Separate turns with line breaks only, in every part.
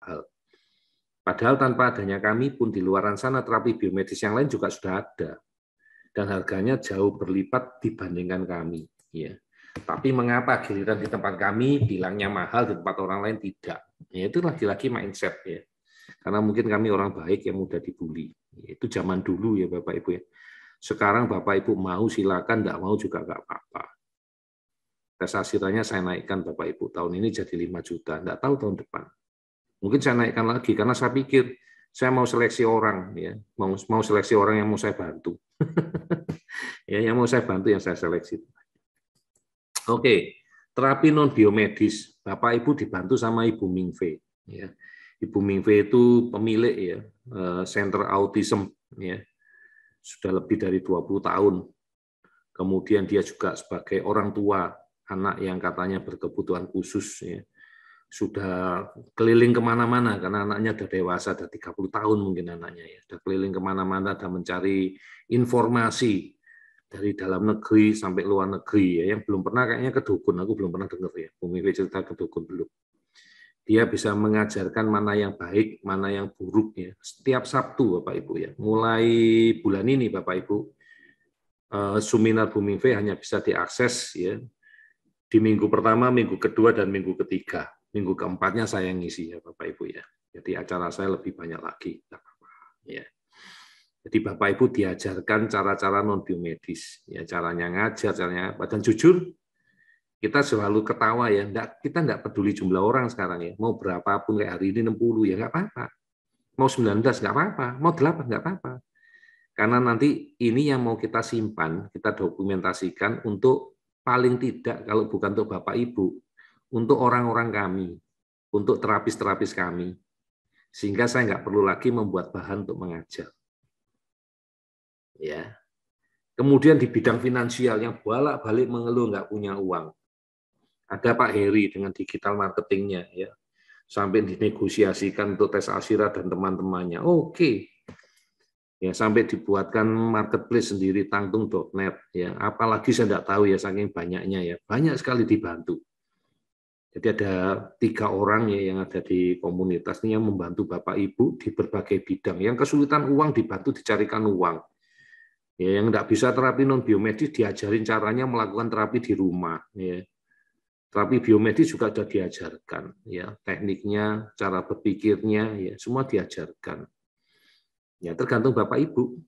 hal. Padahal tanpa adanya kami pun di luar sana terapi biomedis yang lain juga sudah ada. Dan harganya jauh berlipat dibandingkan kami. Ya. Tapi mengapa giliran di tempat kami bilangnya mahal, di tempat orang lain tidak? Ya, itu lagi-lagi mindset. Ya. Karena mungkin kami orang baik yang mudah dibully. Itu zaman dulu ya Bapak Ibu. Ya. Sekarang Bapak Ibu mau silakan, tidak mau juga nggak apa-apa. Tes asirannya saya naikkan Bapak Ibu. Tahun ini jadi 5 juta. Tidak tahu tahun depan. Mungkin saya naikkan lagi karena saya pikir saya mau seleksi orang, ya, mau seleksi orang yang mau saya bantu, ya, yang mau saya bantu yang saya seleksi. Oke, terapi non biomedis, Bapak Ibu dibantu sama Ibu Mingve, ya. Ibu Mingve itu pemilik ya Center Autism, ya, sudah lebih dari 20 tahun. Kemudian dia juga sebagai orang tua anak yang katanya berkebutuhan khusus, ya. Sudah keliling kemana-mana, karena anaknya sudah dewasa, sudah 30 tahun mungkin anaknya, ya. Sudah keliling kemana-mana, sudah mencari informasi dari dalam negeri sampai luar negeri. Ya. Yang belum pernah kayaknya ke dukun, aku belum pernah dengar ya, Bumi cerita ke dukun belum. Dia bisa mengajarkan mana yang baik, mana yang buruk. Ya. Setiap Sabtu, Bapak Ibu. Ya. Mulai bulan ini, Bapak Ibu, seminar Bumi hanya bisa diakses ya di minggu pertama, minggu kedua, dan minggu ketiga. Minggu keempatnya saya ngisi ya Bapak Ibu ya. Jadi acara saya lebih banyak lagi. Ya. Jadi Bapak Ibu diajarkan cara-cara non biomedis, ya caranya ngajar, caranya apa. Dan jujur kita selalu ketawa ya. Kita enggak peduli jumlah orang sekarang ya. Mau berapapun kayak hari ini 60 ya nggak apa-apa. Mau 19 nggak apa-apa. Mau 8 nggak apa-apa. Karena nanti ini yang mau kita simpan, kita dokumentasikan untuk paling tidak kalau bukan untuk Bapak Ibu, untuk orang-orang kami, untuk terapis-terapis kami, sehingga saya nggak perlu lagi membuat bahan untuk mengajar. Ya. Kemudian di bidang finansial yang bolak-balik mengeluh nggak punya uang, ada Pak Heri dengan digital marketingnya, ya, sampai dinegosiasikan untuk tes Ashira dan teman-temannya. Oke. Ya, sampai dibuatkan marketplace sendiri tangtung.net. Ya, apalagi saya tidak tahu ya saking banyaknya ya, banyak sekali dibantu. Jadi ada 3 orang ya yang ada di komunitas ini yang membantu Bapak Ibu di berbagai bidang. Yang kesulitan uang dibantu dicarikan uang. Ya, yang tidak bisa terapi non biomedis diajarin caranya melakukan terapi di rumah. Ya. Terapi biomedis juga sudah diajarkan. Ya, tekniknya, cara berpikirnya, ya semua diajarkan. Ya tergantung Bapak Ibu.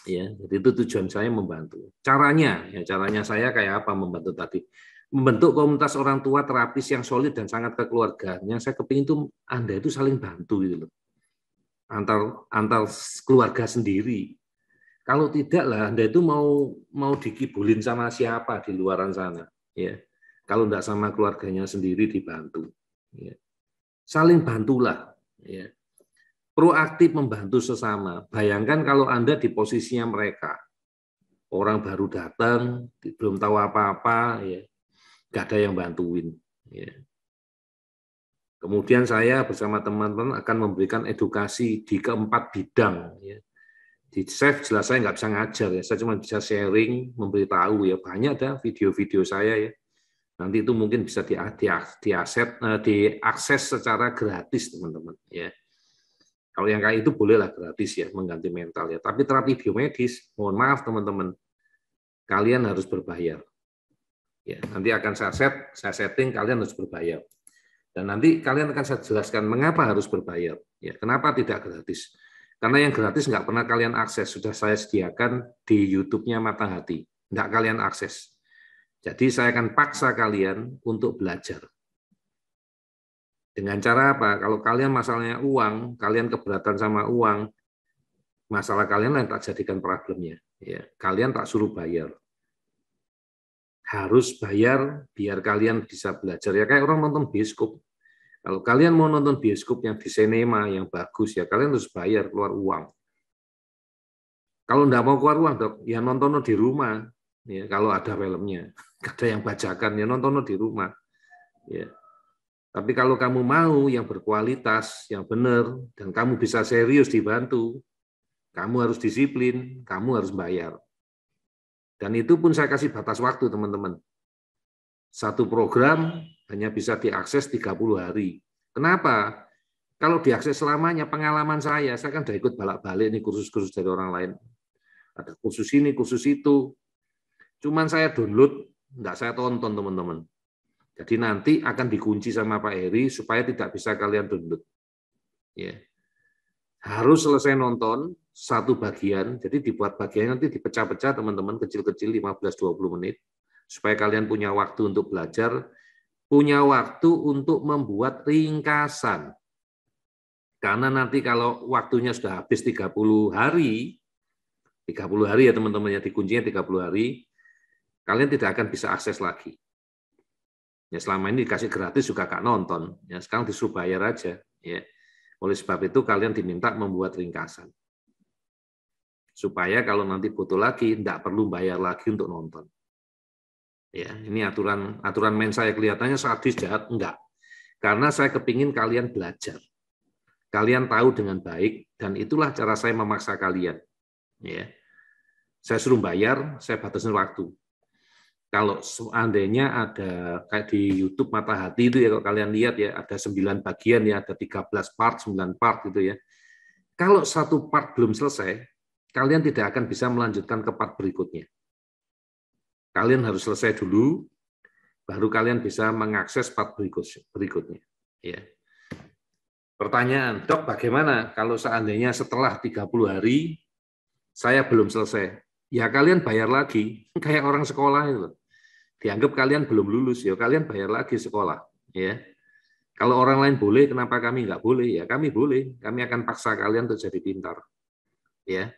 Ya, jadi itu tujuan saya membantu. Caranya, ya caranya saya kayak apa membantu tadi? Membentuk komunitas orang tua terapis yang solid dan sangat kekeluargaan. Yang saya kepingin itu Anda itu saling bantu gitu loh. Antar keluarga sendiri. Kalau tidak lah Anda itu mau dikibulin sama siapa di luaran sana, ya. Kalau tidak sama keluarganya sendiri dibantu. Ya. Saling bantulah, ya. Proaktif membantu sesama. Bayangkan kalau Anda di posisinya mereka. Orang baru datang, belum tahu apa-apa, ya, nggak ada yang bantuin. Ya. Kemudian saya bersama teman-teman akan memberikan edukasi di keempat bidang. Ya. Di Chef jelas saya nggak bisa ngajar, ya. Saya cuma bisa sharing, memberitahu. Ya. Banyak ada video-video saya. Ya. Nanti itu mungkin bisa diakses secara gratis, teman-teman. Ya. Kalau yang kayak itu bolehlah gratis ya, mengganti mental ya. Tapi terapi biomedis, mohon maaf teman-teman, kalian harus berbayar. Ya, nanti akan saya setting kalian harus berbayar. Dan nanti kalian akan saya jelaskan mengapa harus berbayar. Ya, kenapa tidak gratis? Karena yang gratis nggak pernah kalian akses, sudah saya sediakan di YouTube-nya Mata Hati. Nggak kalian akses. Jadi saya akan paksa kalian untuk belajar. Dengan cara apa? Kalau kalian masalahnya uang, kalian keberatan sama uang, masalah kalian yang tak jadikan problemnya. Ya, kalian tak suruh bayar. Harus bayar biar kalian bisa belajar. Ya kayak orang nonton bioskop. Kalau kalian mau nonton bioskop yang di sinema yang bagus, ya kalian harus bayar, keluar uang. Kalau enggak mau keluar uang, ya nonton di rumah. Ya, kalau ada filmnya, ada yang bajakan, ya nonton di rumah. Ya. Tapi kalau kamu mau yang berkualitas, yang benar, dan kamu bisa serius dibantu, kamu harus disiplin, kamu harus bayar. Dan itu pun saya kasih batas waktu, teman-teman. Satu program hanya bisa diakses 30 hari. Kenapa? Kalau diakses selamanya, pengalaman saya kan udah ikut balak-balik nih kursus-kursus dari orang lain. Ada kursus ini, kursus itu. Cuman saya download, nggak saya tonton teman-teman. Jadi nanti akan dikunci sama Pak Heri supaya tidak bisa kalian download. Ya. Harus selesai nonton satu bagian, jadi dibuat bagian nanti dipecah-pecah teman-teman kecil-kecil 15-20 menit supaya kalian punya waktu untuk belajar, punya waktu untuk membuat ringkasan. Karena nanti kalau waktunya sudah habis 30 hari ya teman-teman, ya dikuncinya 30 hari, kalian tidak akan bisa akses lagi. Ya selama ini dikasih gratis juga gak nonton, ya sekarang disuruh bayar aja, ya. Oleh sebab itu kalian diminta membuat ringkasan. Supaya kalau nanti butuh lagi tidak perlu bayar lagi untuk nonton. Ya, ini aturan main saya kelihatannya sadis jahat, enggak. Karena saya kepingin kalian belajar. Kalian tahu dengan baik dan itulah cara saya memaksa kalian. Ya. Saya suruh bayar, saya batasin waktu. Kalau seandainya ada kayak di YouTube Mata Hati itu ya, kalau kalian lihat ya ada 9 bagian ya, ada 13 part, 9 part gitu ya. Kalau satu part belum selesai, kalian tidak akan bisa melanjutkan ke part berikutnya. Kalian harus selesai dulu, baru kalian bisa mengakses part berikutnya. Ya. Pertanyaan, Dok, bagaimana kalau seandainya setelah 30 hari saya belum selesai? Ya kalian bayar lagi, kayak orang sekolah itu. Dianggap kalian belum lulus, ya kalian bayar lagi sekolah. Ya. Kalau orang lain boleh, kenapa kami nggak boleh? Ya kami boleh, kami akan paksa kalian untuk jadi pintar. Ya,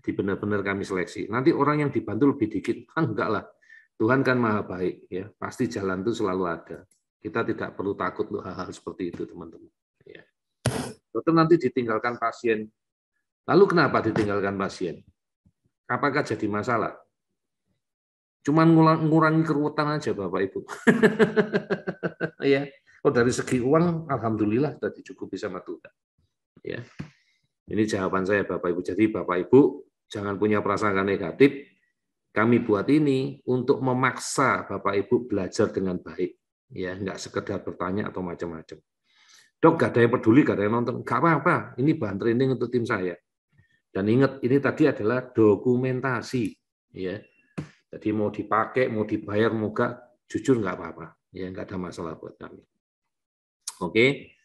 di benar-benar kami seleksi. Nanti orang yang dibantu lebih dikit, kan enggak lah. Tuhan kan maha baik, ya pasti jalan itu selalu ada. Kita tidak perlu takut loh hal-hal seperti itu, teman-teman. Ya. Dokter nanti ditinggalkan pasien. Lalu kenapa ditinggalkan pasien? Apakah jadi masalah? Cuman ngurangi keruwetan aja, Bapak Ibu. Ya, kalau dari segi uang, alhamdulillah sudah dicukupi sama Tuhan. Ya, ini jawaban saya, Bapak Ibu. Jadi Bapak Ibu jangan punya prasangka negatif. Kami buat ini untuk memaksa Bapak Ibu belajar dengan baik, ya nggak sekedar bertanya atau macam-macam. Dok, gak ada yang peduli, gak ada yang nonton, nggak apa-apa. Ini bahan training untuk tim saya. Dan ingat, ini tadi adalah dokumentasi, ya. Jadi mau dipakai, mau dibayar, mau nggak, jujur nggak apa-apa, ya nggak ada masalah buat kami. Oke.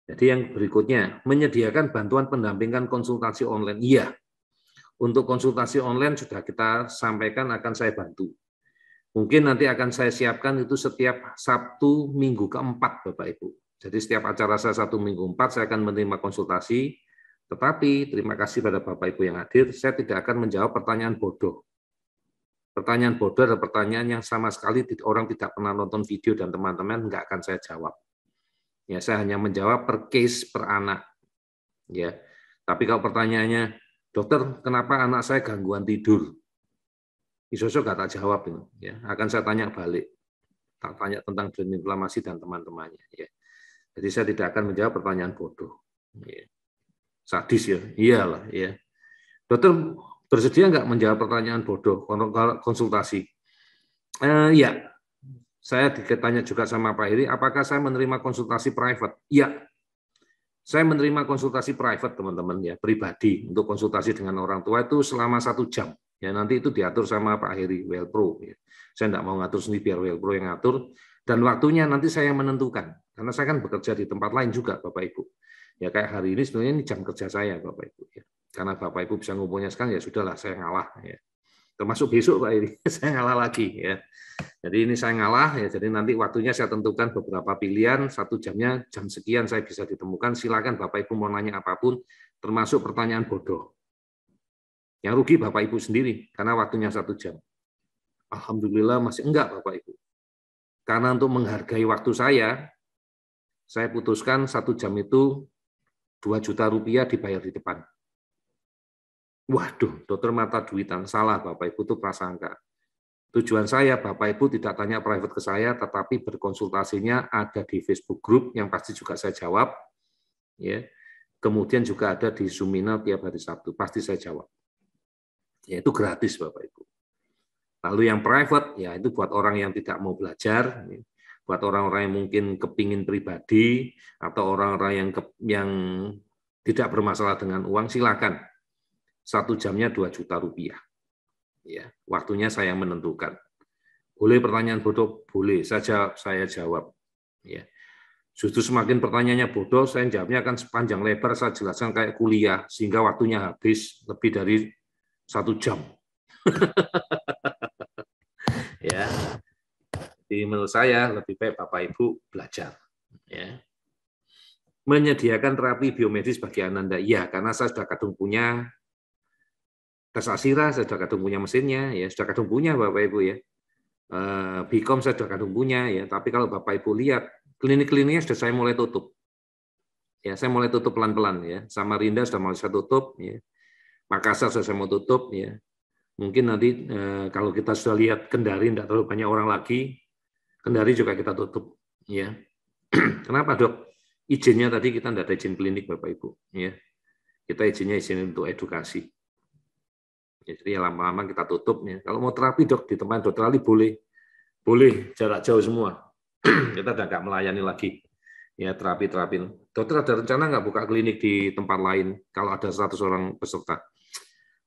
Jadi yang berikutnya, menyediakan bantuan pendampingan konsultasi online. Iya. Untuk konsultasi online sudah kita sampaikan akan saya bantu. Mungkin nanti akan saya siapkan itu setiap Sabtu minggu keempat, Bapak Ibu. Jadi setiap acara saya Sabtu minggu 4 saya akan menerima konsultasi. Tetapi terima kasih pada Bapak Ibu yang hadir, saya tidak akan menjawab pertanyaan bodoh. Pertanyaan bodoh adalah pertanyaan yang sama sekali orang tidak pernah nonton video dan teman-teman nggak akan saya jawab. Ya, saya hanya menjawab per case per anak. Ya. Tapi kalau pertanyaannya, dokter, kenapa anak saya gangguan tidur? Iso-iso nggak tak jawab ini. Ya. Akan saya tanya balik. Tak tanya tentang drain inflamasi dan teman-temannya. Ya. Jadi saya tidak akan menjawab pertanyaan bodoh. Ya. Sadis ya? Iyalah. Ya. Dokter bersedia nggak menjawab pertanyaan bodoh konsultasi? Ya. Saya ditanya juga sama Pak Heri, apakah saya menerima konsultasi private? Iya. Saya menerima konsultasi private, teman-teman, ya pribadi untuk konsultasi dengan orang tua itu selama 1 jam. Ya nanti itu diatur sama Pak Heri Wellpro. Ya. Saya tidak mau ngatur sendiri, biar Wellpro yang ngatur. Dan waktunya nanti saya yang menentukan, karena saya kan bekerja di tempat lain juga, Bapak Ibu. Ya kayak hari ini sebenarnya ini jam kerja saya, Bapak Ibu. Ya. Karena Bapak Ibu bisa ngumpulnya sekarang, ya sudahlah saya ngalah. Ya. Termasuk besok Pak Heri, saya ngalah lagi. Ya. Jadi ini saya ngalah, ya. Jadi nanti waktunya saya tentukan beberapa pilihan, 1 jamnya jam sekian saya bisa ditemukan. Silakan Bapak Ibu mau nanya apapun, termasuk pertanyaan bodoh. Yang rugi Bapak Ibu sendiri, karena waktunya 1 jam. Alhamdulillah masih enggak Bapak Ibu. Karena untuk menghargai waktu saya putuskan 1 jam itu 2 juta rupiah dibayar di depan. Waduh, dokter mata duitan, salah Bapak Ibu, itu prasangka. Tujuan saya, Bapak Ibu tidak tanya private ke saya, tetapi berkonsultasinya ada di Facebook Group, yang pasti juga saya jawab. Ya. Kemudian juga ada di Zoom-ina tiap hari Sabtu, pasti saya jawab. Ya, itu gratis, Bapak Ibu. Lalu yang private, ya itu buat orang yang tidak mau belajar. Buat orang-orang yang mungkin kepingin pribadi atau orang-orang yang tidak bermasalah dengan uang, silakan. 1 jamnya 2 juta rupiah. Ya, waktunya saya menentukan. Boleh pertanyaan bodoh? Boleh saja saya jawab. Ya. Justru semakin pertanyaannya bodoh, saya jawabnya akan sepanjang lebar, saya jelaskan kayak kuliah, sehingga waktunya habis lebih dari 1 jam. Ya, jadi menurut saya lebih baik Bapak Ibu belajar. Ya. Menyediakan terapi biomedis bagi Ananda, ya, karena saya sudah kadung punya tes Asira, saya sudah kadung punya mesinnya, ya, sudah kadung punya Bapak Ibu ya. Bikom saya sudah kadung punya ya, tapi kalau Bapak Ibu lihat klinik-kliniknya sudah saya mulai tutup. Ya, saya mulai tutup pelan-pelan ya. Samarinda sudah mulai saya tutup ya. Makassar sudah saya mau tutup ya. Mungkin nanti kalau kita sudah lihat Kendari tidak terlalu banyak orang lagi, Kendari juga kita tutup ya. Kenapa, Dok? Izinnya tadi kita tidak ada izin klinik Bapak Ibu ya. Kita izin untuk edukasi. Ya, jadi lama-lama kita tutup ya. Kalau mau terapi, Dok, di tempat dokter Ali boleh. Boleh jarak jauh semua. Kita udah nggak melayani lagi ya terapi. Dokter ada rencana nggak buka klinik di tempat lain kalau ada 100 orang peserta?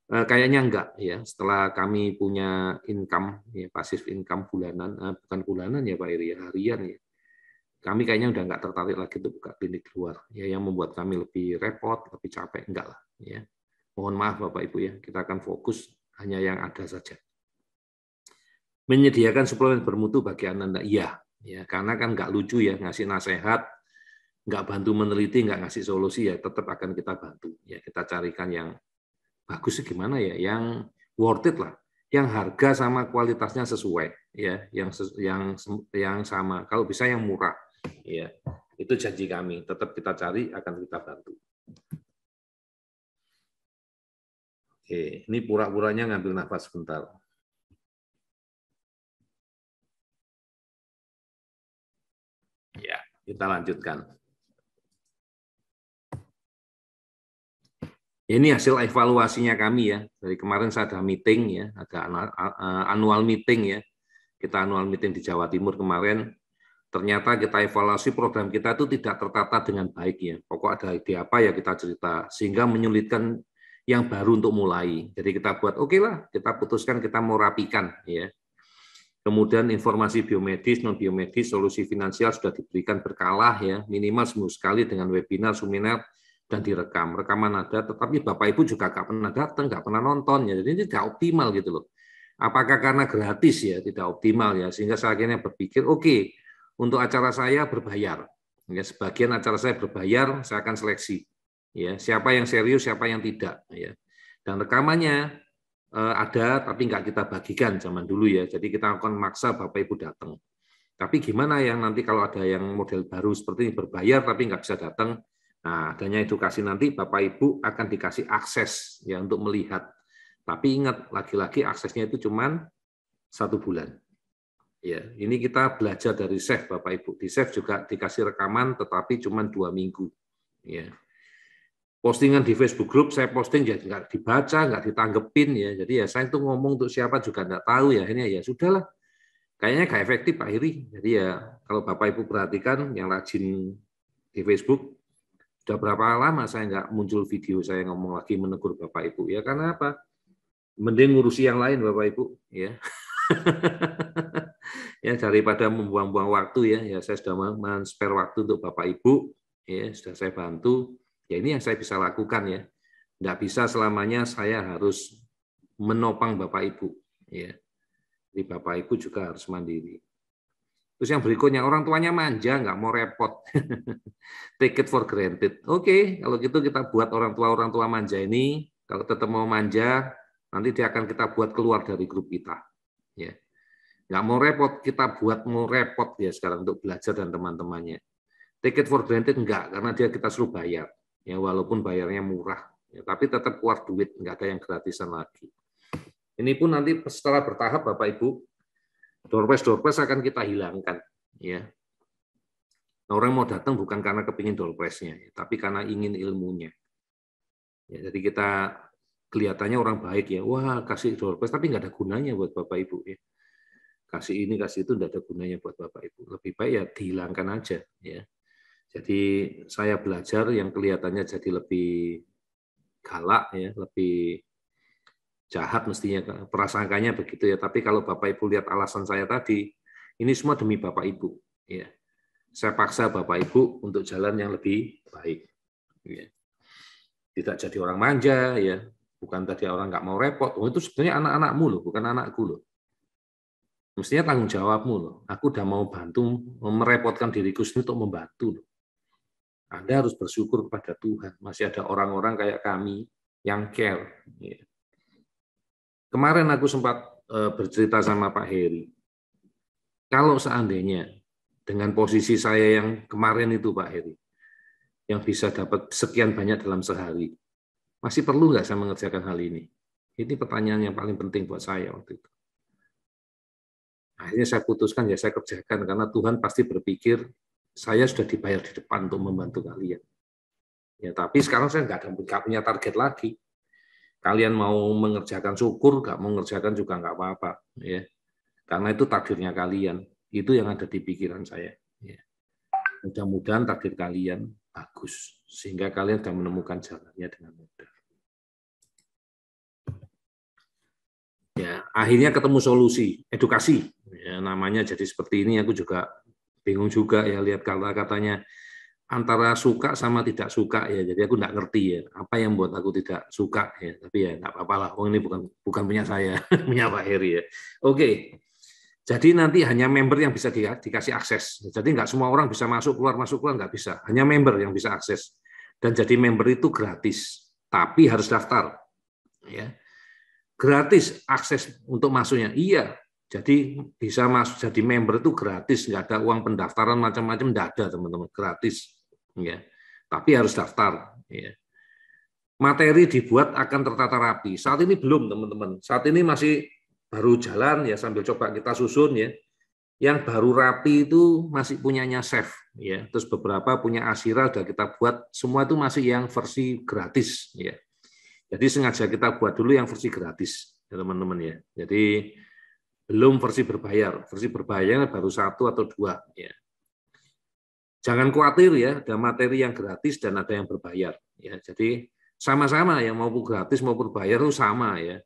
Kayaknya enggak ya. Setelah kami punya income ya, pasif income bulanan, bukan bulanan ya Pak Iri, harian ya. Kami kayaknya udah nggak tertarik lagi untuk buka klinik luar ya, yang membuat kami lebih repot, lebih capek, enggak lah ya. Mohon maaf Bapak Ibu ya, kita akan fokus hanya yang ada saja. Menyediakan suplemen bermutu bagi Ananda, iya, ya, karena kan nggak lucu ya ngasih nasihat, nggak bantu meneliti, nggak ngasih solusi ya, tetap akan kita bantu. Ya, kita carikan yang bagus gimana ya, yang worth it lah, yang harga sama kualitasnya sesuai, ya, yang sama. Kalau bisa yang murah, ya, itu janji kami. Tetap kita cari, akan kita bantu. Oke, ini pura-puranya ngambil nafas sebentar. Ya, kita lanjutkan. Ini hasil evaluasinya kami ya. Dari kemarin saya ada meeting ya, ada annual meeting ya. Kita annual meeting di Jawa Timur kemarin. Ternyata kita evaluasi program kita itu tidak tertata dengan baik ya. Pokok ada ide apa ya kita cerita, sehingga menyulitkan yang baru untuk mulai. Jadi kita buat oke lah, kita putuskan kita mau rapikan ya. Kemudian informasi biomedis, non biomedis, solusi finansial sudah diberikan berkala ya, minimal seminggu sekali dengan webinar, seminar, dan direkam. Rekaman ada, tetapi Bapak Ibu juga nggak pernah datang, nggak pernah nonton ya. Jadi ini nggak optimal gitu loh. Apakah karena gratis ya, tidak optimal ya, sehingga saya akhirnya berpikir, oke, untuk acara saya berbayar. Ya, sebagian acara saya berbayar, saya akan seleksi. Ya, siapa yang serius, siapa yang tidak. Ya. Dan rekamannya ada, tapi nggak kita bagikan zaman dulu ya. Jadi kita akan maksa Bapak Ibu datang. Tapi gimana yang nanti kalau ada yang model baru seperti ini berbayar tapi nggak bisa datang? Nah, adanya edukasi nanti Bapak Ibu akan dikasih akses ya untuk melihat. Tapi ingat, lagi-lagi aksesnya itu cuma 1 bulan. Ya, ini kita belajar dari Chef Bapak Ibu. Di Chef juga dikasih rekaman, tetapi cuma 2 minggu. Ya. Postingan di Facebook Group saya posting ya nggak dibaca, nggak ditanggepin ya. Jadi ya saya itu ngomong untuk siapa juga nggak tahu ya. Ini ya sudahlah. Kayaknya nggak efektif Pak Iri. Jadi ya kalau Bapak Ibu perhatikan yang rajin di Facebook, sudah berapa lama saya nggak muncul video saya ngomong lagi menegur Bapak Ibu ya, karena apa? Mending ngurusi yang lain Bapak Ibu ya. Ya daripada membuang-buang waktu ya saya sudah men-spare waktu untuk Bapak Ibu ya, sudah saya bantu. Ya ini yang saya bisa lakukan ya. Nggak bisa selamanya saya harus menopang Bapak Ibu. Ya. Jadi Bapak Ibu juga harus mandiri. Terus yang berikutnya, orang tuanya manja, nggak mau repot. Take it for granted. Oke, kalau gitu kita buat orang tua manja ini, kalau tetap mau manja, nanti dia akan kita buat keluar dari grup kita. Ya. Nggak mau repot, kita buat mau repot dia sekarang untuk belajar dan teman-temannya. Take it for granted enggak, karena dia kita suruh bayar. Ya, walaupun bayarnya murah, ya, tapi tetap keluar duit, enggak ada yang gratisan lagi. Ini pun nanti setelah bertahap Bapak Ibu, doorpress akan kita hilangkan. Ya. Nah, orang mau datang bukan karena kepingin doorpressnya, ya, tapi karena ingin ilmunya. Ya, jadi kita kelihatannya orang baik ya, wah kasih doorpress, tapi nggak ada gunanya buat Bapak Ibu. Ya. kasih ini, kasih itu, tidak ada gunanya buat Bapak Ibu. Lebih baik ya dihilangkan aja. Ya. Jadi saya belajar yang kelihatannya jadi lebih galak, ya, lebih jahat mestinya, prasangkanya begitu ya. Tapi kalau Bapak Ibu lihat alasan saya tadi, ini semua demi Bapak Ibu. Ya. Saya paksa Bapak Ibu untuk jalan yang lebih baik. Ya. Tidak jadi orang manja, ya. Bukan tadi orang nggak mau repot. Oh, itu sebenarnya anak-anakmu loh, bukan anakku loh. Mestinya tanggung jawabmu loh. Aku udah mau bantu, merepotkan diriku sendiri untuk membantu loh. Anda harus bersyukur kepada Tuhan. Masih ada orang-orang kayak kami yang care. Ya. Kemarin aku sempat bercerita sama Pak Heri. Kalau seandainya dengan posisi saya yang kemarin itu Pak Heri, yang bisa dapat sekian banyak dalam sehari, masih perlu nggak saya mengerjakan hal ini? Ini pertanyaan yang paling penting buat saya waktu itu. Akhirnya saya putuskan ya saya kerjakan karena Tuhan pasti berpikir saya sudah dibayar di depan untuk membantu kalian. Ya, tapi sekarang saya nggak punya target lagi. Kalian mau mengerjakan syukur, nggak mau mengerjakan juga nggak apa-apa. Ya. Karena itu takdirnya kalian. Itu yang ada di pikiran saya. Ya. Mudah-mudahan takdir kalian bagus. Sehingga kalian sudah menemukan jalannya dengan mudah. Ya, akhirnya ketemu solusi, edukasi. Ya, namanya jadi seperti ini, aku juga bingung juga ya lihat kata-katanya antara suka sama tidak suka ya. Jadi aku nggak ngerti ya apa yang buat aku tidak suka ya. Tapi ya nggak apa-apa lah. Oh ini bukan punya saya, punya Pak Heri ya. Oke. Jadi nanti hanya member yang bisa dikasih akses. Jadi nggak semua orang bisa masuk keluar nggak bisa. Hanya member yang bisa akses. Dan jadi member itu gratis, tapi harus daftar. Ya. Gratis akses untuk masuknya. Iya. Jadi bisa masuk jadi member itu gratis, nggak ada uang pendaftaran macam-macam, nggak ada teman-teman, gratis. Ya. Tapi harus daftar. Ya. Materi dibuat akan tertata rapi. Saat ini belum teman-teman. Saat ini masih baru jalan ya sambil coba kita susun ya. Yang baru rapi itu masih punyanya Chef ya. Terus beberapa punya Asira sudah kita buat, semua itu masih yang versi gratis ya. Jadi sengaja kita buat dulu yang versi gratis ya teman-teman ya. Jadi belum versi berbayar. Versi berbayar baru 1 atau 2 ya. Jangan khawatir ya, ada materi yang gratis dan ada yang berbayar ya. Jadi sama-sama yang mau gratis maupun berbayar itu sama ya.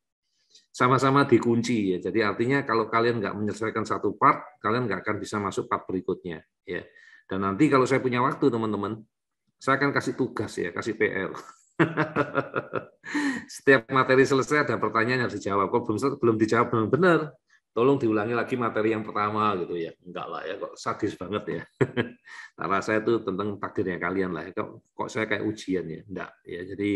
Sama-sama dikunci ya. Jadi artinya kalau kalian nggak menyelesaikan satu part, kalian nggak akan bisa masuk part berikutnya ya. Dan nanti kalau saya punya waktu teman-teman, saya akan kasih tugas ya, kasih PR. Setiap materi selesai ada pertanyaan yang harus dijawab. Kok belum dijawab benar-benar, tolong diulangi lagi materi yang pertama gitu ya. Enggak lah ya, kok sadis banget ya. Nah, saya itu tentang takdirnya kalian lah. Kok saya kayak ujian ya? Enggak ya. Jadi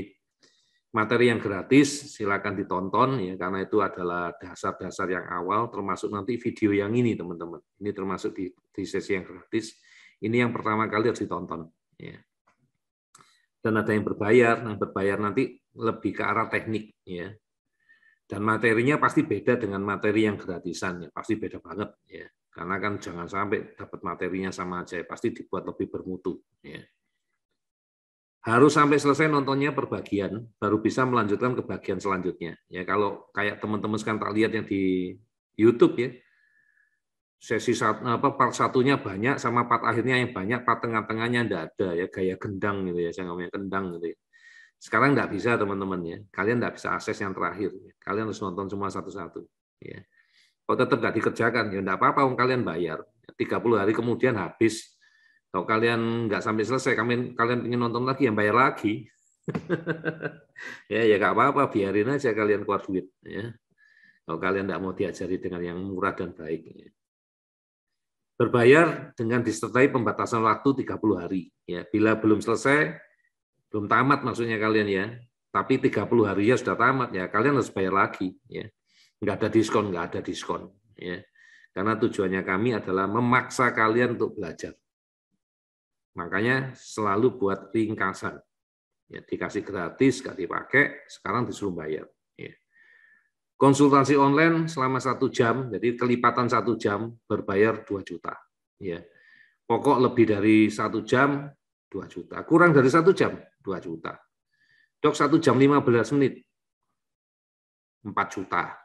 materi yang gratis silakan ditonton ya karena itu adalah dasar-dasar yang awal termasuk nanti video yang ini teman-teman. Ini termasuk di sesi yang gratis. Ini yang pertama kali harus ditonton ya. Dan ada yang berbayar, nanti lebih ke arah teknik ya. Dan materinya pasti beda dengan materi yang gratisan ya, pasti beda banget ya. Karena kan jangan sampai dapat materinya sama aja, pasti dibuat lebih bermutu ya. Harus sampai selesai nontonnya per bagian, baru bisa melanjutkan ke bagian selanjutnya. Ya kalau kayak teman-teman sekarang tak lihat yang di YouTube ya, sesi part satunya banyak, sama part akhirnya yang banyak, part tengah-tengahnya enggak ada ya, gaya gendang gitu ya, saya ngomongnya gendang gitu ya. Sekarang enggak bisa teman-teman ya, kalian enggak bisa akses yang terakhir, kalian harus nonton semua satu-satu. Ya. Kalau tetap enggak dikerjakan ya enggak apa-apa, kalian bayar. 30 hari kemudian habis. Kalau kalian nggak sampai selesai, kalian ingin nonton lagi, yang bayar lagi. ya nggak apa-apa, biarin aja kalian keluar duit. Ya. Kalau kalian nggak mau diajari dengan yang murah dan baik. Ya. Berbayar dengan disertai pembatasan waktu 30 hari. Ya. Bila belum selesai, belum tamat maksudnya kalian ya, tapi 30 hari ya sudah tamat, ya kalian harus bayar lagi. Ya. Nggak ada diskon. Ya. Karena tujuannya kami adalah memaksa kalian untuk belajar. Makanya selalu buat ringkasan. Ya, dikasih gratis, nggak dipakai, sekarang disuruh bayar. Ya. Konsultasi online selama 1 jam, jadi kelipatan 1 jam, berbayar 2 juta. Ya. Pokok lebih dari 1 jam, 2 juta. Kurang dari 1 jam, 2 juta. Dok 1 jam 15 menit, 4 juta.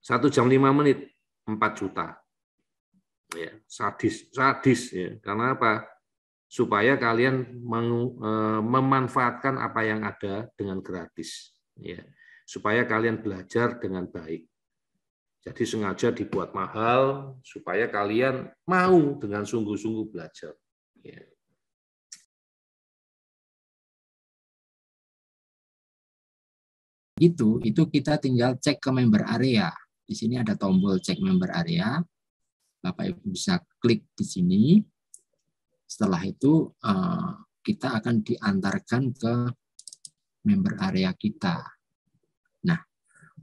1 jam 5 menit, 4 juta. Ya, sadis ya. Karena apa? Supaya kalian memanfaatkan apa yang ada dengan gratis, ya. Supaya kalian belajar dengan baik. Jadi sengaja dibuat mahal supaya kalian mau dengan sungguh-sungguh belajar. Ya.
Itu kita tinggal cek ke member area. Di sini ada tombol cek member area. Bapak Ibu bisa klik di sini. Setelah itu kita akan diantarkan ke member area kita. Nah,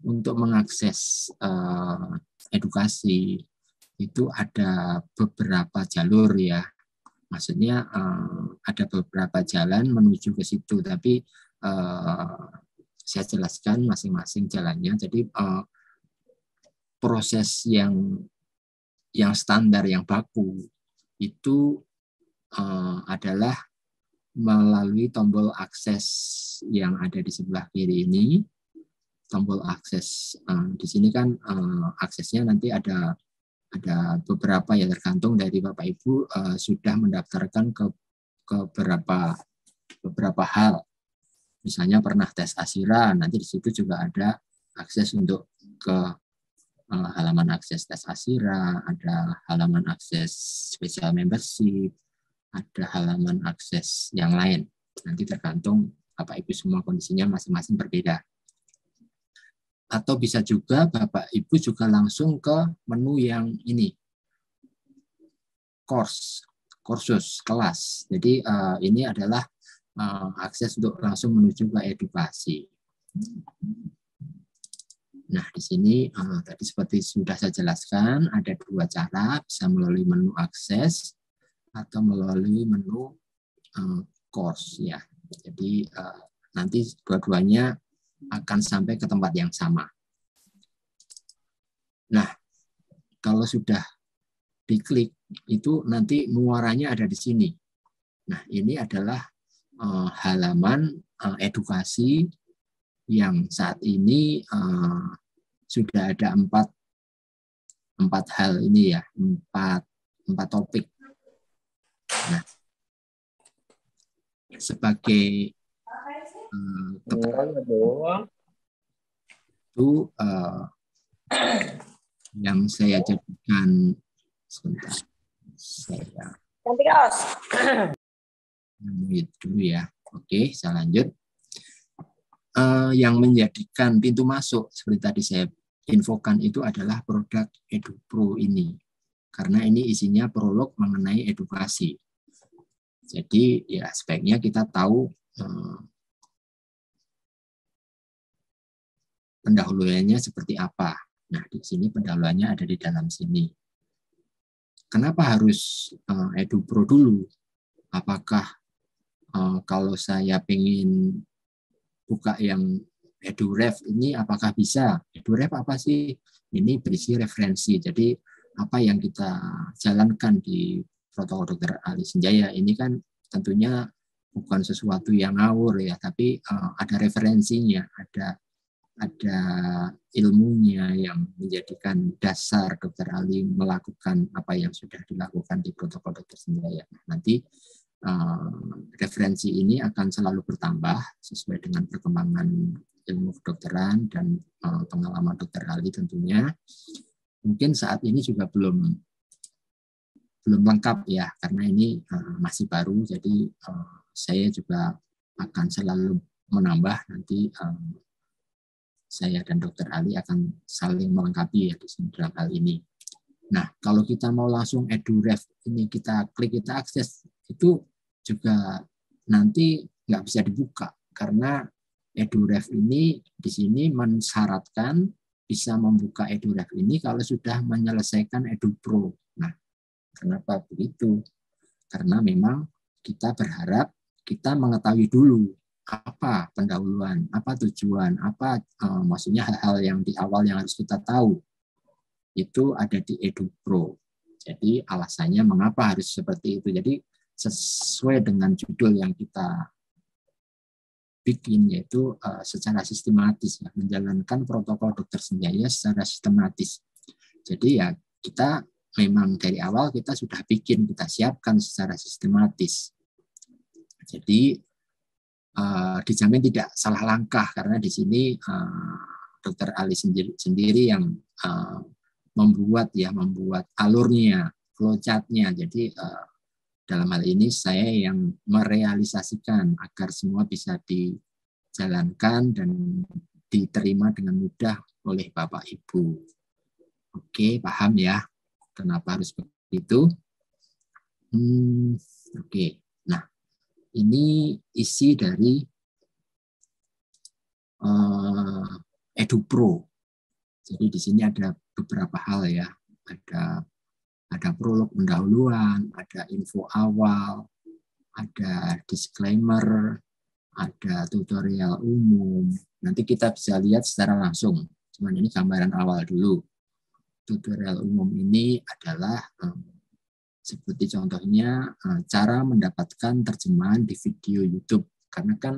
untuk mengakses edukasi itu ada beberapa jalur ya. Maksudnya ada beberapa jalan menuju ke situ, tapi saya jelaskan masing-masing jalannya. Jadi proses yang standar, yang baku itu adalah melalui tombol akses yang ada di sebelah kiri ini. Tombol akses di sini kan aksesnya nanti ada beberapa ya, tergantung dari Bapak Ibu sudah mendaftarkan ke beberapa hal. Misalnya pernah tes ASIRA, nanti di situ juga ada akses untuk ke halaman akses tes ASIRA, ada halaman akses special membership, ada halaman akses yang lain. Nanti tergantung Bapak Ibu semua kondisinya masing-masing berbeda. Atau bisa juga Bapak Ibu juga langsung ke menu yang ini, kursus, kelas. Jadi ini adalah akses untuk langsung menuju ke edukasi. Nah, di sini tadi seperti sudah saya jelaskan, ada dua cara, bisa melalui menu akses atau melalui menu course ya. Jadi nanti dua-duanya akan sampai ke tempat yang sama. Nah, kalau sudah diklik itu nanti muaranya ada di sini. Nah, ini adalah halaman edukasi yang saat ini sudah ada empat hal ini ya, empat topik. Nah, sebagai itu yang saya jadikan sebentar, saya mute dulu ya. Oke, saya lanjut. Yang menjadikan pintu masuk seperti tadi saya infokan itu adalah produk EduPro ini, karena ini isinya prolog mengenai edukasi. Jadi ya sebaiknya kita tahu pendahuluannya seperti apa. Nah, di sini pendahuluannya ada di dalam sini. Kenapa harus EduPro dulu? Apakah kalau saya ingin buka yang EduRef ini apakah bisa? EduRef apa sih? Ini berisi referensi. Jadi apa yang kita jalankan di protokol Dr. Ali Senjaya ini kan tentunya bukan sesuatu yang ngawur ya, tapi ada referensinya, ada ilmunya yang menjadikan dasar Dr. Ali melakukan apa yang sudah dilakukan di protokol Dr. Senjaya. Nanti referensi ini akan selalu bertambah sesuai dengan perkembangan ilmu kedokteran dan pengalaman Dr. Ali tentunya. Mungkin saat ini juga belum lengkap ya, karena ini masih baru, jadi saya juga akan selalu menambah. Nanti saya dan Dr. Ali akan saling melengkapi ya di sini dalam hal ini. Nah, kalau kita mau langsung EduRef ini kita klik, kita akses, itu juga nanti nggak bisa dibuka karena EduRef ini di sini mensyaratkan bisa membuka EduRef ini kalau sudah menyelesaikan EduPro. Nah, kenapa begitu? Karena memang kita berharap kita mengetahui dulu apa pendahuluan, apa tujuan, apa maksudnya hal-hal yang di awal yang harus kita tahu. Itu ada di EduPro. Jadi alasannya mengapa harus seperti itu. Jadi sesuai dengan judul yang kita bikin, yaitu secara sistematis ya, menjalankan protokol Dr. Senjaya secara sistematis. Jadi ya kita memang dari awal kita sudah kita siapkan secara sistematis. Jadi dijamin tidak salah langkah, karena di sini Dr. Ali sendiri yang membuat alurnya, flowchart-nya. Jadi dalam hal ini saya yang merealisasikan agar semua bisa dijalankan dan diterima dengan mudah oleh Bapak Ibu. Oke, paham ya kenapa harus begitu? Oke. Nah, ini isi dari EduPro. Jadi di sini ada beberapa hal ya. Ada prolog pendahuluan, ada info awal, ada disclaimer, ada tutorial umum. Nanti kita bisa lihat secara langsung. Cuman ini gambaran awal dulu. Tutorial umum ini adalah seperti contohnya cara mendapatkan terjemahan di video YouTube. Karena kan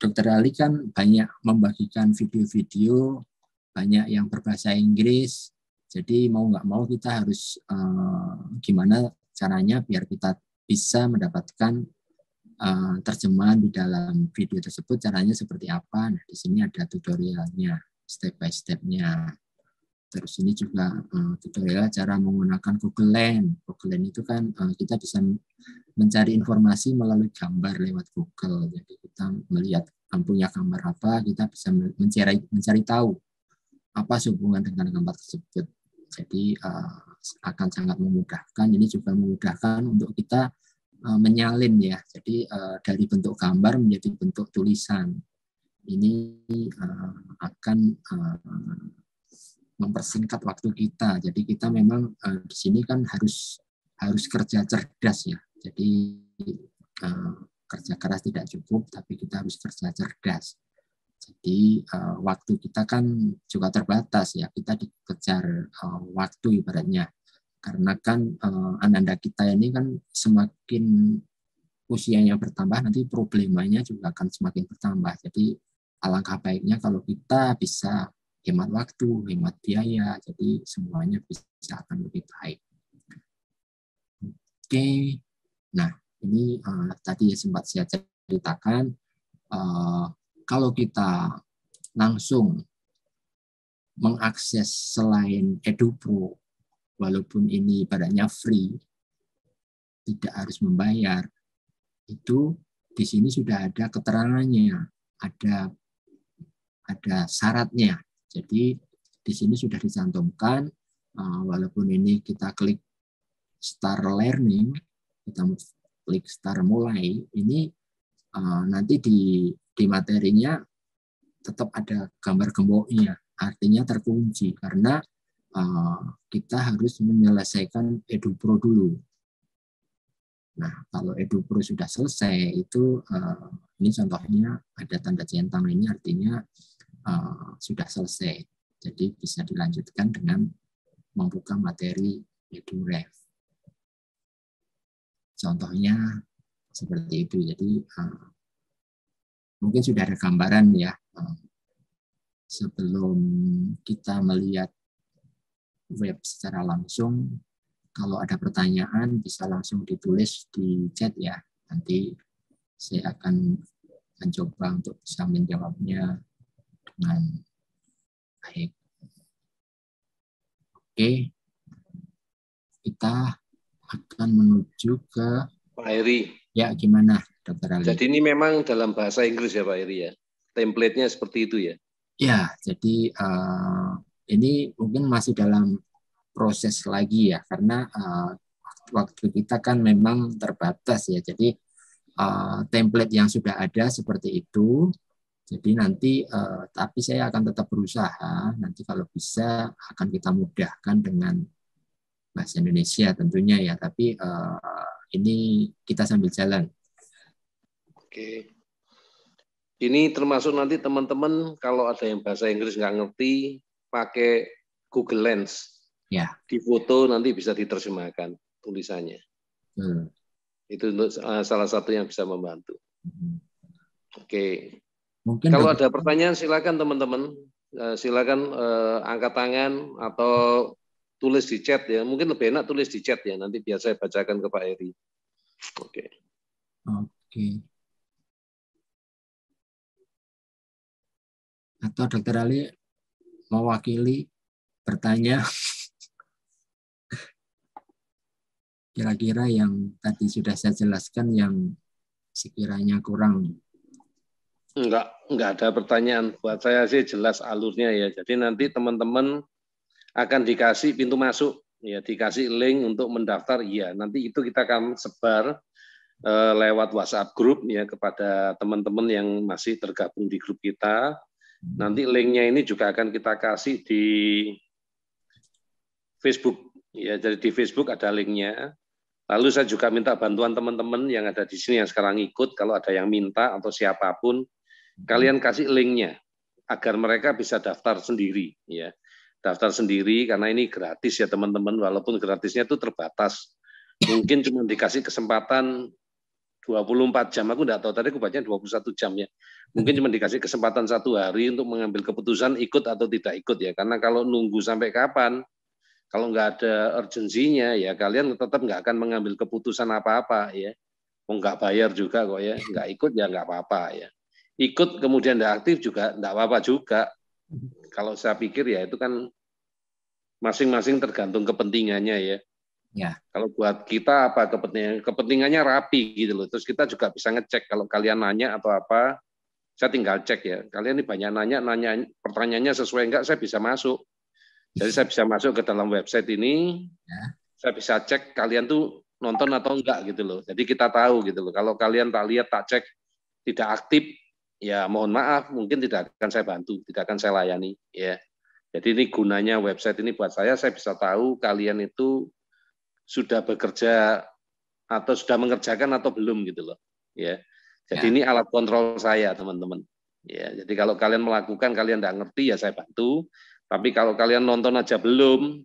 Dr. Ali kan banyak membagikan video-video, banyak yang berbahasa Inggris. Jadi mau nggak mau kita harus gimana caranya biar kita bisa mendapatkan terjemahan di dalam video tersebut, caranya seperti apa. Nah, di sini ada tutorialnya, step by step-nya. Terus ini juga tutorial cara menggunakan Google Lens. Google Lens itu kan kita bisa mencari informasi melalui gambar lewat Google. Jadi kita melihat punya gambar apa, kita bisa mencari tahu apa hubungan dengan gambar tersebut. Jadi akan sangat memudahkan. Ini juga memudahkan untuk kita menyalin ya. Jadi dari bentuk gambar menjadi bentuk tulisan. Ini akan mempersingkat waktu kita. Jadi kita memang di sini kan harus kerja cerdas ya. Jadi kerja keras tidak cukup, tapi kita harus kerja cerdas. Jadi waktu kita kan juga terbatas ya, kita dikejar waktu ibaratnya. Karena kan ananda kita ini kan semakin usianya bertambah, nanti problemanya juga akan semakin bertambah. Jadi alangkah baiknya kalau kita bisa hemat waktu, hemat biaya, jadi semuanya bisa akan lebih baik. Oke, nah ini tadi sempat saya ceritakan, kalau kita langsung mengakses selain EduPro, walaupun ini ibaratnya free, tidak harus membayar, itu di sini sudah ada keterangannya, ada syaratnya. Jadi di sini sudah dicantumkan, walaupun ini kita klik Start Learning, kita klik Start Mulai, ini nanti di materinya tetap ada gambar gemboknya, artinya terkunci karena kita harus menyelesaikan EduPro dulu. Nah, kalau EduPro sudah selesai, itu ini contohnya ada tanda centang, ini artinya sudah selesai. Jadi bisa dilanjutkan dengan membuka materi EduRef. Contohnya seperti itu. Jadi mungkin sudah ada gambaran ya. Sebelum kita melihat web secara langsung, kalau ada pertanyaan bisa langsung ditulis di chat ya. Nanti saya akan mencoba untuk bisa menjawabnya dengan baik. Oke, kita akan menuju ke
Pak Heri.
Ya, gimana, Dr. Ali?
Jadi ini memang dalam bahasa Inggris ya, Pak Heri ya? Template-nya seperti itu ya?
Ya, jadi ini mungkin masih dalam proses lagi ya, karena waktu kita kan memang terbatas ya. Jadi template yang sudah ada seperti itu. Jadi nanti, tapi saya akan tetap berusaha. Nanti kalau bisa akan kita mudahkan dengan bahasa Indonesia tentunya ya. Tapi ini kita sambil jalan.
Oke. Ini termasuk nanti teman-teman kalau ada yang bahasa Inggris nggak ngerti, pakai Google Lens.
Ya.
Di foto nanti bisa diterjemahkan tulisannya. Itu untuk salah satu yang bisa membantu. Oke. Mungkin kalau ada pertanyaan silakan teman-teman. Silakan angkat tangan atau
tulis di chat ya. Mungkin lebih enak tulis di chat ya. Nanti biar saya bacakan ke Pak Heri. Oke.
Oke. Atau Dokter Ali mewakili bertanya kira-kira yang tadi sudah saya jelaskan yang sekiranya kurang.
Enggak ada pertanyaan. Buat saya sih jelas alurnya ya. Jadi nanti teman-teman akan dikasih pintu masuk, ya dikasih link untuk mendaftar. Iya, nanti itu kita akan sebar lewat WhatsApp grup ya kepada teman-teman yang masih tergabung di grup kita. Nanti linknya ini juga akan kita kasih di Facebook. Ya, jadi di Facebook ada linknya. Lalu saya juga minta bantuan teman-teman yang ada di sini yang sekarang ikut, kalau ada yang minta atau siapapun, kalian kasih linknya agar mereka bisa daftar sendiri, ya. Daftar sendiri karena ini gratis ya teman-teman, walaupun gratisnya itu terbatas. Mungkin cuma dikasih kesempatan 24 jam, aku enggak tahu, tadi aku baca 21 jam ya. Mungkin cuma dikasih kesempatan 1 hari untuk mengambil keputusan ikut atau tidak ikut ya, karena kalau nunggu sampai kapan, kalau nggak ada urgensinya ya kalian tetap nggak akan mengambil keputusan apa-apa ya. Mau nggak bayar juga kok ya, nggak ikut ya nggak apa-apa ya. Ikut kemudian nggak aktif juga nggak apa-apa juga. Kalau saya pikir ya itu kan masing-masing tergantung kepentingannya ya.
Ya.
Kalau buat kita apa kepentingannya rapi gitu loh. Terus kita juga bisa ngecek kalau kalian nanya atau apa, saya tinggal cek ya. Kalian ini banyak nanya pertanyaannya sesuai enggak, saya bisa masuk. Jadi saya bisa masuk ke dalam website ini, saya bisa cek kalian tuh nonton atau enggak gitu loh. Jadi kita tahu gitu loh. Kalau kalian tak lihat, tak cek, tidak aktif, ya mohon maaf, mungkin tidak akan saya bantu, tidak akan saya layani. Ya. Jadi ini gunanya website ini buat saya bisa tahu kalian itu sudah bekerja atau sudah mengerjakan atau belum gitu loh. Ya. Jadi ini alat kontrol saya teman-teman. Ya. Jadi kalau kalian melakukan, kalian tidak ngerti ya saya bantu. Tapi kalau kalian nonton aja belum,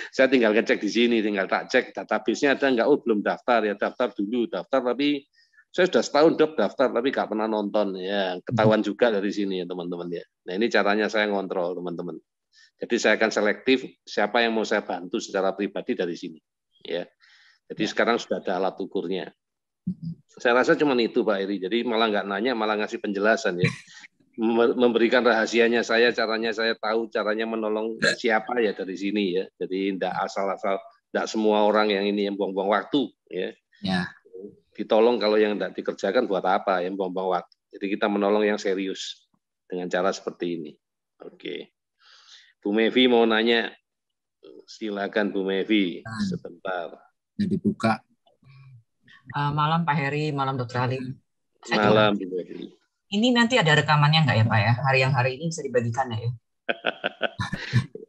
saya tinggal ngecek di sini, tinggal tak cek database-nya ada nggak? Oh belum daftar ya, daftar dulu, daftar tapi saya sudah setahun daftar tapi nggak pernah nonton ya, ketahuan juga dari sini ya teman-teman ya. Nah ini caranya saya ngontrol teman-teman. Jadi saya akan selektif siapa yang mau saya bantu secara pribadi dari sini ya. Jadi sekarang sudah ada alat ukurnya. Saya rasa cuma itu Pak Heri. Jadi malah nggak nanya, malah ngasih penjelasan ya. Memberikan rahasianya saya, caranya saya tahu caranya menolong siapa ya dari sini ya. Jadi tidak asal-asal, tidak semua orang yang ini yang buang-buang waktu ya.
Ya.
Ditolong kalau yang tidak dikerjakan buat apa yang buang-buang waktu. Jadi kita menolong yang serius dengan cara seperti ini. Oke. Bu Mevi mau nanya, silakan Bu Mevi sebentar.
Jadi buka.
Malam Pak Heri, malam Dr. Ali.
Malam Bu Mevi.
Ini nanti ada rekamannya nggak ya Pak ya? Hari yang hari ini bisa dibagikan ya?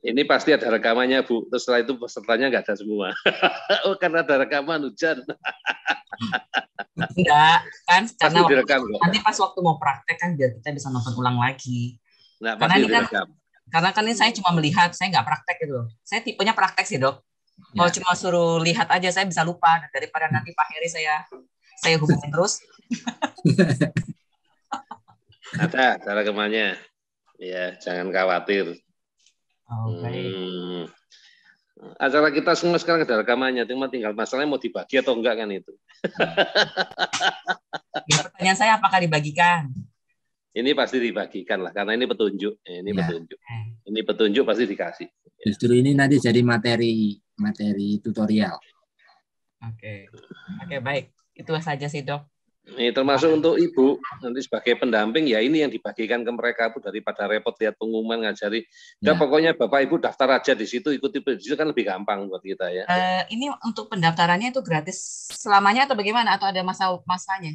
Ini pasti ada rekamannya Bu. Terus setelah itu pesertanya nggak ada semua. Oh karena ada rekaman hujan.
Enggak, kan? Karena
nanti
pas waktu mau praktek kan biar kita bisa nonton ulang lagi.
Nah,
karena ini kan, karena kan ini saya cuma melihat, saya nggak praktek gitu. Saya tipenya praktek sih dok. Kalau cuma suruh lihat aja saya bisa lupa daripada nanti Pak Heri saya hubungin terus.
Ada rekamannya, ya jangan khawatir. Acara kita semua sekarang ada rekamannya, cuma tinggal masalahnya mau dibagi atau enggak kan itu.
Ya, pertanyaan saya apakah dibagikan?
Ini pasti dibagikan lah, karena ini petunjuk. Petunjuk. Ini petunjuk pasti dikasih.
Justru ini nanti jadi materi tutorial.
Oke, baik. Itu saja sih dok.
Ini termasuk untuk Ibu, nanti sebagai pendamping, ya ini yang dibagikan ke mereka itu daripada repot lihat pengumuman ngajari. Ya. Pokoknya Bapak Ibu daftar aja di situ, ikuti di situ kan lebih gampang buat kita ya.
Ini untuk pendaftarannya itu gratis selamanya atau bagaimana? Atau ada masanya?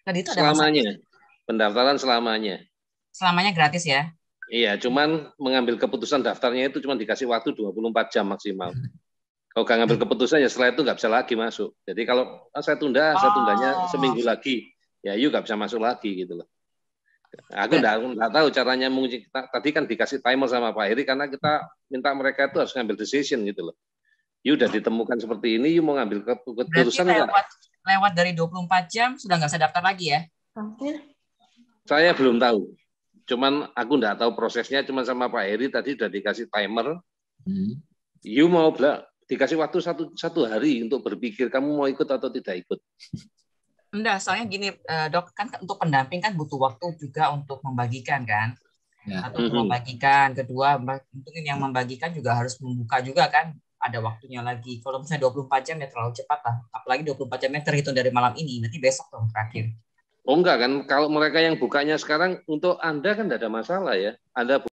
Tadi itu ada
selamanya, pendaftaran selamanya.
Selamanya gratis ya?
Iya, cuman mengambil keputusan daftarnya itu cuma dikasih waktu 24 jam maksimal. Kalau nggak ngambil keputusan ya setelah itu nggak bisa lagi masuk. Jadi kalau saya tundanya seminggu lagi, ya yuk nggak bisa masuk lagi gitu loh. Aku nggak tahu caranya. Tadi kan dikasih timer sama Pak Heri karena kita minta mereka itu harus ngambil decision gitu loh. Yuk udah ditemukan seperti ini, yuk mau ngambil keputusan nggak?
Lewat dari 24 jam sudah nggak bisa daftar lagi ya?
Saya belum tahu. Cuman aku nggak tahu prosesnya. Cuman sama Pak Heri tadi udah dikasih timer. You mau dikasih waktu satu hari untuk berpikir kamu mau ikut atau tidak ikut.
Enggak, soalnya gini, Dok, kan untuk pendamping kan butuh waktu juga untuk membagikan kan.
Ya.
Atau untuk membagikan. Kedua, mungkin yang membagikan juga harus membuka juga kan. Ada waktunya lagi. Kalau misalnya 24 jam ya terlalu cepat lah. Apalagi 24 jamnya terhitung dari malam ini. Nanti besok dong terakhir.
Oh enggak kan, kalau mereka yang bukanya sekarang untuk Anda kan tidak ada masalah ya. Anda